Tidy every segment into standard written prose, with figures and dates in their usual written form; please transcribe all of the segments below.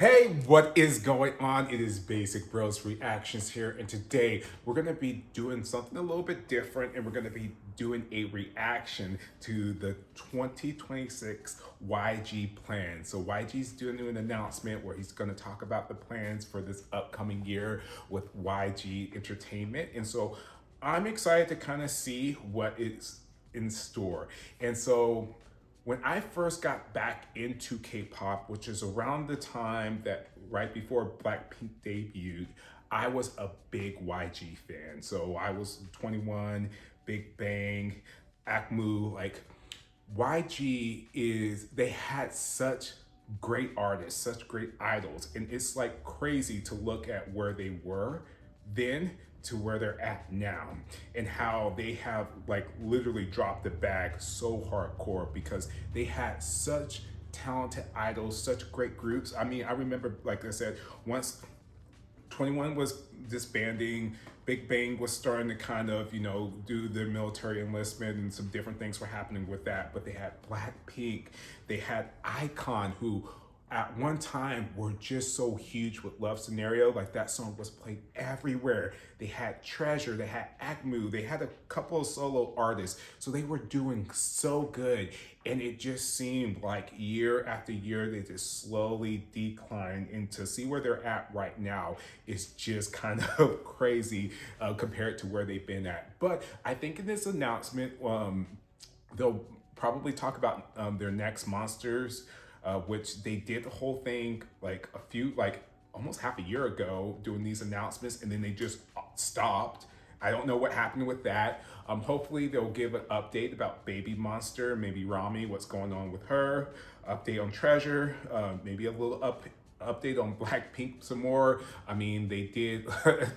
Hey, what is going on? It is Basic Bros Reactions here, and today we're going to be doing something a little bit different, and we're going to be doing a reaction to the 2026 YG plan. So YG's doing an announcement where he's going to talk about the plans for this upcoming year with YG Entertainment, and so I'm excited to kind of see what is in store. And so when I first got back into K-pop, which is around the time that right before Blackpink debuted, I was a big YG fan. So I was 21, Big Bang, Akmu, like YG is, they had such great artists, such great idols, and it's like crazy to look at where they were then to where they're at now, and how they have like literally dropped the bag so hardcore because they had such talented idols, such great groups. I mean, I remember, like I said, once 21 was disbanding, Big Bang was starting to kind of, do their military enlistment, and some different things were happening with that. But they had Blackpink, they had Icon, who at one time were just so huge with Love Scenario. Like that song was played everywhere. They had Treasure, they had Akmu, they had a couple of solo artists. So they were doing so good. And it just seemed like year after year, they just slowly declined. And to see where they're at right now is just kind of crazy compared to where they've been at. But I think in this announcement, they'll probably talk about their next monsters, which they did the whole thing like almost half a year ago doing these announcements, and then they just stopped. I don't know what happened with that. Hopefully they'll give an update about Baby Monster, maybe Rami, what's going on with her, update on Treasure, maybe a little update on Blackpink some more. I mean, they did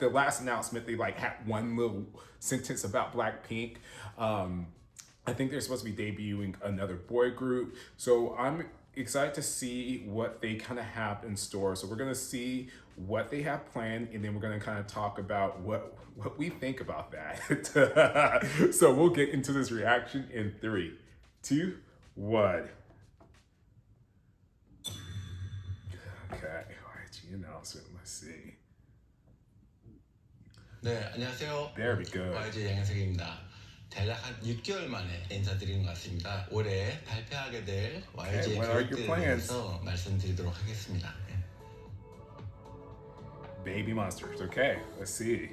the last announcement, they like had one little sentence about Blackpink. I think they're supposed to be debuting another boy group. So I'm excited to see what they kind of have in store. So we're gonna see what they have planned, and then we're gonna kind of talk about what we think about that. So we'll get into this reaction in 3, 2, 1. Okay, YG announcement. Let's see. 네, 안녕하세요. There we go. YG 양현석입니다. 대략 한 6개월 만에 인사드리는 것 같습니다. 올해 발표하게 될 YG의 계획들에 대해서 말씀드리도록 하겠습니다. Baby Monsters. Okay, let's see.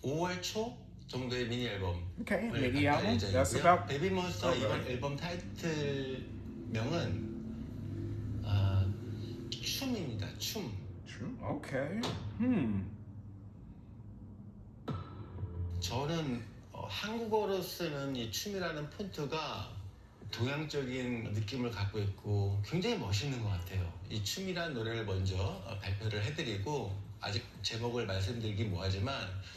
5월 초 정도의 미니 앨범. Okay, mini album. That's about. 베이비 몬스터 이번 앨범 타이틀명은 춤입니다. 춤. Okay. 저는 한국어로 쓰는 이 춤이라는 폰트가 동양적인 느낌을 갖고 있고 굉장히 멋있는 것 같아요. 이 춤이란 노래를 먼저 발표를 해드리고, 아직 제목을 말씀드리긴 뭐하지만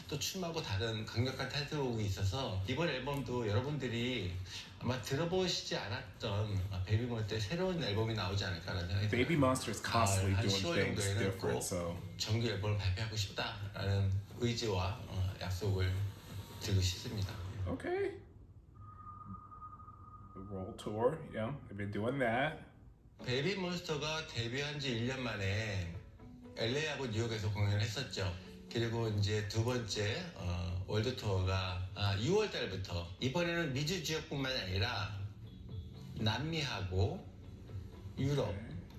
또 춤하고 다른 강력한 타이틀곡이 있어서 이번 앨범도 여러분들이 아마 들어보시지 않았던 베이비 몬스터의 새로운 앨범이 나오지 않을까라는 생각이 들어요. Baby Monster is constantly doing things different, so 정규 앨범을 발표하고 싶다라는 의지와 약속을 드리고 싶습니다. Okay. The World Tour, yeah, they've been doing that. 베이비 몬스터가 데뷔한 지 1년 만에 LA하고 뉴욕에서 공연을 했었죠. 그리고 이제 두 번째 월드 투어가 6월 달부터, 이번에는 미주 지역뿐만 아니라 남미하고 유럽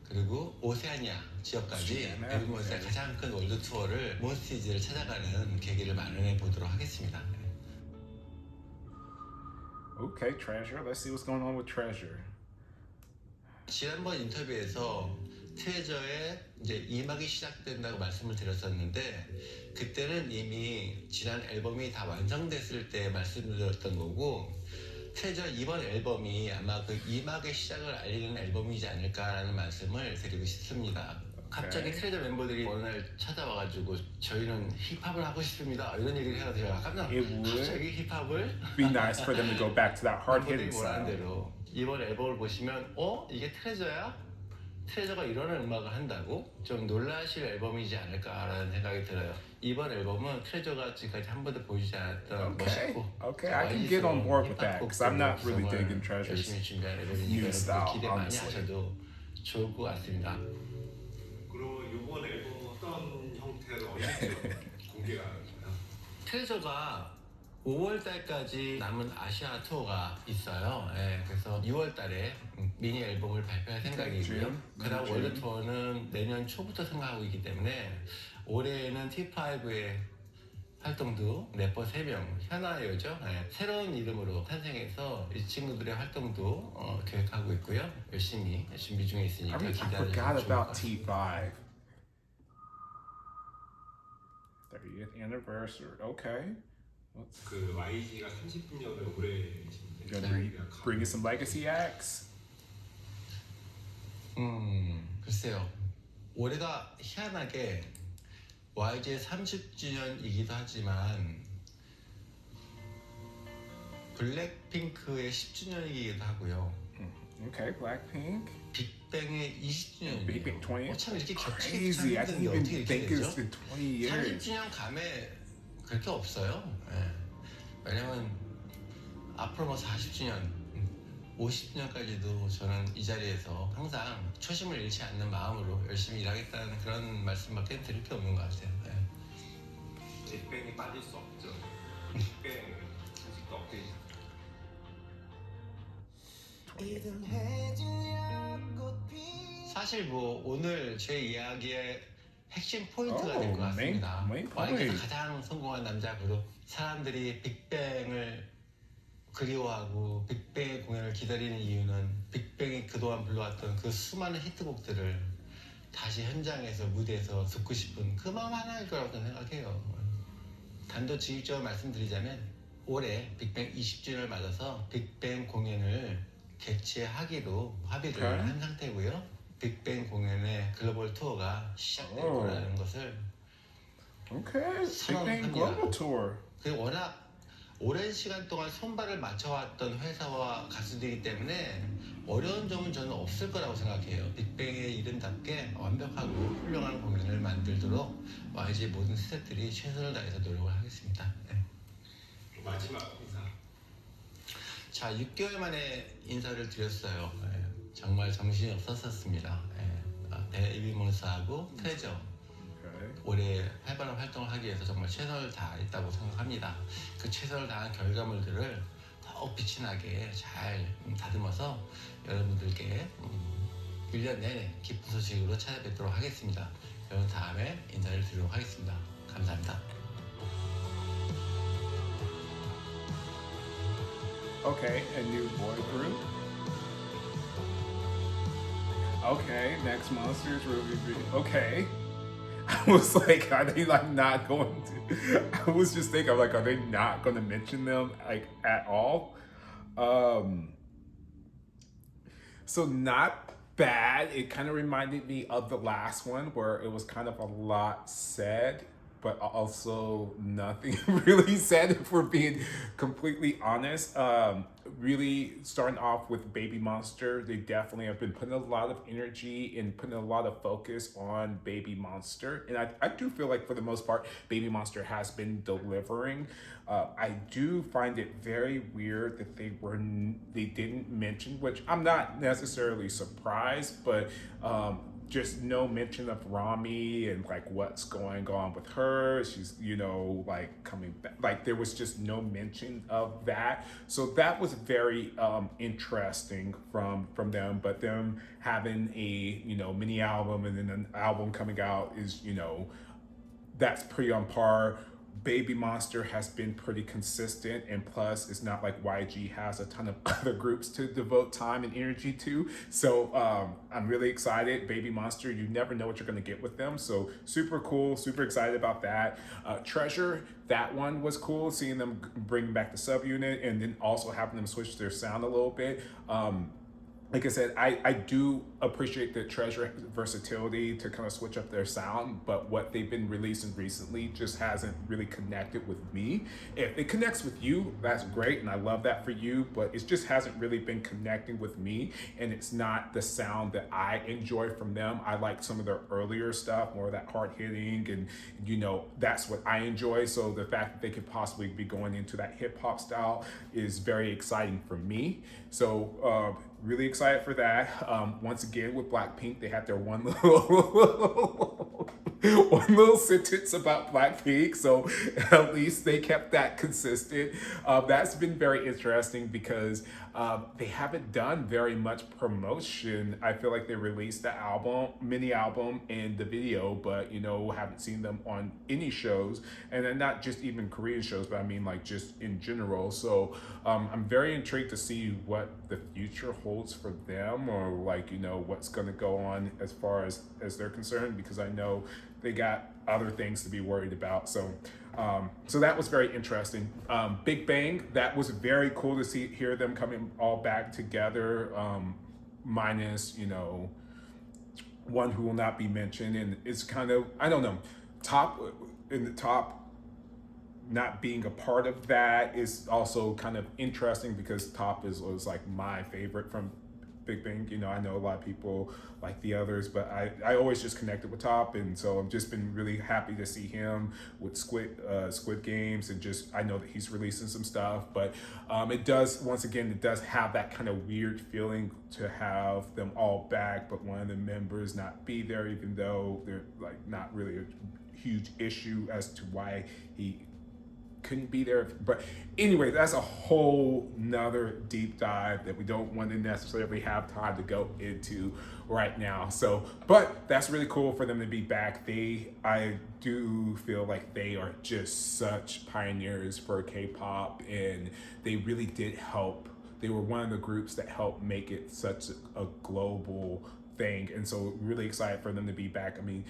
그리고 오세아니아 지역까지 베이비 몬스터의 가장 큰 월드 투어를 몬스티지를 찾아가는 계기를 마련해 보도록 하겠습니다. Okay, Treasure. Let's see what's going on with Treasure. 지난번 인터뷰에서 트레저의 이제 2막이 시작된다고 말씀을 드렸었는데, 그때는 이미 지난 앨범이 다 완성됐을 때 말씀드렸던 거고, 트레저 이번 앨범이 아마 그 2막의 시작을 알리는 앨범이지 않을까라는 말씀을 드리고 싶습니다. 갑자기 트레저 멤버들이 어느 날 찾아와가지고 저희는 힙합을 하고 싶습니다 이런 얘기를 해서 제가 깜짝 놀랐어요. 갑자기 힙합을 Be nice for them to go back to that hard-hitting 원하는 style. 대로 이번 앨범을 보시면 이게 트레저야? 트레저가 이런 음악을 한다고? 좀 놀라실 앨범이지 않을까라는 생각이 들어요. 이번 앨범은 트레저가 지금까지 한 번도 보여주지 않았던 멋있고 I can get on board with that because I'm not really digging Treasure's 열심히 준비한 new 앨범이니까 style, 기대 많이 honestly. 하셔도 좋을 것 같습니다. 트레저가 5월 달까지 남은 아시아 투어가 있어요. 예, 그래서 6월 달에 미니 앨범을 발표할 생각이고요. 그다음 월드 투어는 내년 초부터 생각하고 있기 때문에 올해는 T5의 활동도 래퍼 3명, 현아요죠. 예, 새로운 이름으로 탄생해서 이 친구들의 활동도 계획하고 있고요. 열심히 준비 중에 있으니까 I 기대해 forgot 주시면 좋을 것 about 같습니다. T5. 30th anniversary. Okay. 그 YG가 30주년을 올해 Gonna bring you some legacy acts. 글쎄요. 올해가 희한하게 YG의 30주년이기도 하지만 블랙핑크의 10주년이기도 하고요. Okay, Blackpink. 빅뱅의 20주년이에요. Big Bang 20. 참 이렇게 겹치게 Crazy. I 참 didn't 힘든 even 게 어떻게 think 이렇게 it's 되죠? been 20 years. 30주년 감에 그렇게 없어요. 예. 왜냐면 앞으로 뭐 40주년, 50주년까지도 저는 이 자리에서 항상 초심을 잃지 않는 마음으로 열심히 일하겠다는 그런 말씀밖에 드릴 게 없는 것 같아요. 예. 빅뱅이 빠질 수 없죠. 빅뱅 아직도 업데이트. 사실 뭐 오늘 제 이야기의 핵심 포인트가 Oh, 될 것 같습니다. main YG에서 point. 가장 성공한 남자 그룹. 사람들이 빅뱅을 그리워하고 빅뱅의 공연을 기다리는 이유는 빅뱅이 그동안 불러왔던 그 수많은 히트곡들을 다시 현장에서 무대에서 듣고 싶은 그 마음 하나일 거라고 저는 생각해요. 단도직입적으로 말씀드리자면 올해 빅뱅 20주년을 맞아서 빅뱅 공연을 개최하기로 합의를 Okay. 한 상태고요. 빅뱅 공연의 글로벌 투어가 시작될 Oh. 거라는 것을 Okay, Big Bang 선언합니다. Global Tour. 그리고 워낙 오랜 시간 동안 손발을 맞춰왔던 회사와 가수들이기 때문에 어려운 점은 저는 없을 거라고 생각해요. 빅뱅의 이름답게 완벽하고 훌륭한 공연을 만들도록 YG 모든 스태프들이 최선을 다해서 노력을 하겠습니다. 네. 마지막 인사. 자, 6개월 만에 인사를 드렸어요. 네, 정말 정신이 없었습니다. 베이비몬스하고 트레저 Okay. 올해 활발한 활동을 하기 위해서 정말 최선을 다했다고 생각합니다. 그 최선을 다한 결과물들을 더욱 빛이 나게 잘 다듬어서 여러분들께 1년 내내 기쁜 소식으로 찾아뵙도록 하겠습니다. 여러분 다음에 인사를 드리도록 하겠습니다. 감사합니다. Okay, a new boy group. Okay, next monsters will be okay. I was like, are they like not going to? I was just thinking, I'm like, are they not going to mention them like at all? So not bad. It kind of reminded me of the last one where it was kind of a lot said, but also nothing really said. If we're being completely honest, really starting off with Baby Monster, they definitely have been putting a lot of energy and putting a lot of focus on Baby Monster, and I do feel like for the most part, Baby Monster has been delivering. I do find it very weird that they didn't mention, which I'm not necessarily surprised, but just no mention of Rami and like what's going on with her. She's, like coming back. Like there was just no mention of that. So that was very interesting from them. But them having a mini album and then an album coming out is that's pretty on par. Baby Monster has been pretty consistent, and plus, it's not like YG has a ton of other groups to devote time and energy to. So I'm really excited. Baby Monster, you never know what you're going to get with them. So super cool, super excited about that. Treasure, that one was cool, seeing them bring back the subunit and then also having them switch their sound a little bit. Like I said, I do appreciate the Treasure versatility to kind of switch up their sound, but what they've been releasing recently just hasn't really connected with me. If it connects with you, that's great, and I love that for you, but it just hasn't really been connecting with me, and it's not the sound that I enjoy from them. I like some of their earlier stuff, more of that hard hitting, and that's what I enjoy. So the fact that they could possibly be going into that hip hop style is very exciting for me. So really excited for that. Once again with Blackpink, they had their one little one little sentence about Blackpink, so at least they kept that consistent. That's been very interesting because they haven't done very much promotion. I feel like they released the album, mini album, and the video, but haven't seen them on any shows, and then not just even Korean shows, but I mean like just in general. So I'm very intrigued to see what the future holds for them, or like what's going to go on as far as they're concerned, because I know they got other things to be worried about. So so that was very interesting. Big Bang, that was very cool to hear them coming all back together, minus one who will not be mentioned. And it's kind of, I don't know, top not being a part of that is also kind of interesting, because Top was like my favorite from Big Bang. I know a lot of people like the others, but I always just connected with Top, and so I've just been really happy to see him with Squid Games, and just I know that he's releasing some stuff. But it does have that kind of weird feeling to have them all back, but one of the members not be there, even though they're like not really a huge issue as to why he couldn't be there. But anyway, that's a whole nother deep dive that we don't want to necessarily have time to go into right now. So, but that's really cool for them to be back. I do feel like they are just such pioneers for K-pop, and they really did help. They were one of the groups that helped make it such a global thing, and so really excited for them to be back. I mean,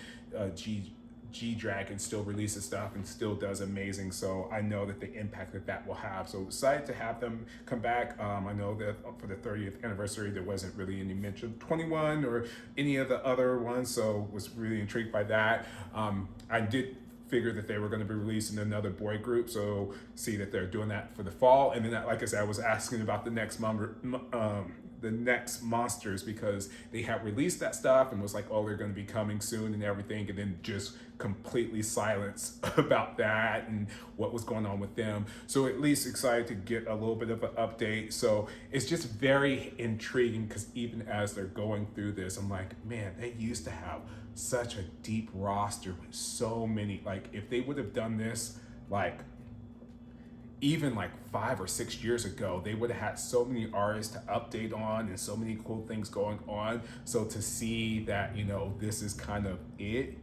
G-Dragon still releases stuff and still does amazing, so I know that the impact that will have. So excited to have them come back. I know that for the 30th anniversary there wasn't really any mention of 21 or any of the other ones, so was really intrigued by that. I did figure that they were going to be releasing another boy group, so see that they're doing that for the fall. And then, like I said, I was asking about the next monsters, because they had released that stuff and was like, oh, they're going to be coming soon and everything, and then just completely silence about that and what was going on with them. So at least excited to get a little bit of an update. So it's just very intriguing, because even as they're going through this, I'm like, man, they used to have such a deep roster with so many, like if they would have done this like even like 5 or 6 years ago, they would have had so many artists to update on and so many cool things going on. So to see that, this is kind of it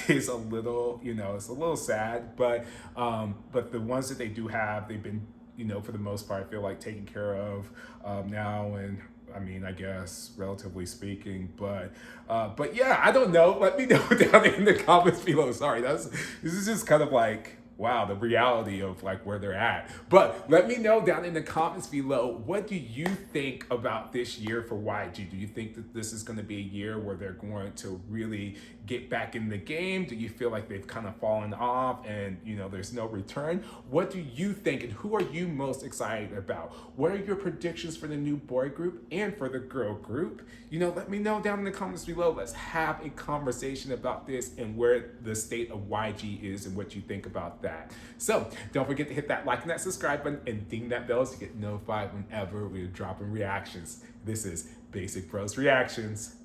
is a little, it's a little sad, but the ones that they do have, they've been, for the most part, I feel like taken care of now. And I mean, I guess relatively speaking, but yeah, I don't know. Let me know down in the comments below. Sorry, this is just kind of like, wow, the reality of like where they're at. But let me know down in the comments below, what do you think about this year for YG? Do you think that this is going to be a year where they're going to really get back in the game? Do you feel like they've kind of fallen off and there's no return? What do you think, and who are you most excited about? What are your predictions for the new boy group and for the girl group? Let me know down in the comments below. Let's have a conversation about this and where the state of YG is and what you think about that. So don't forget to hit that like and that subscribe button and ding that bell to get notified whenever we're dropping reactions. This is Basic Bros Reactions.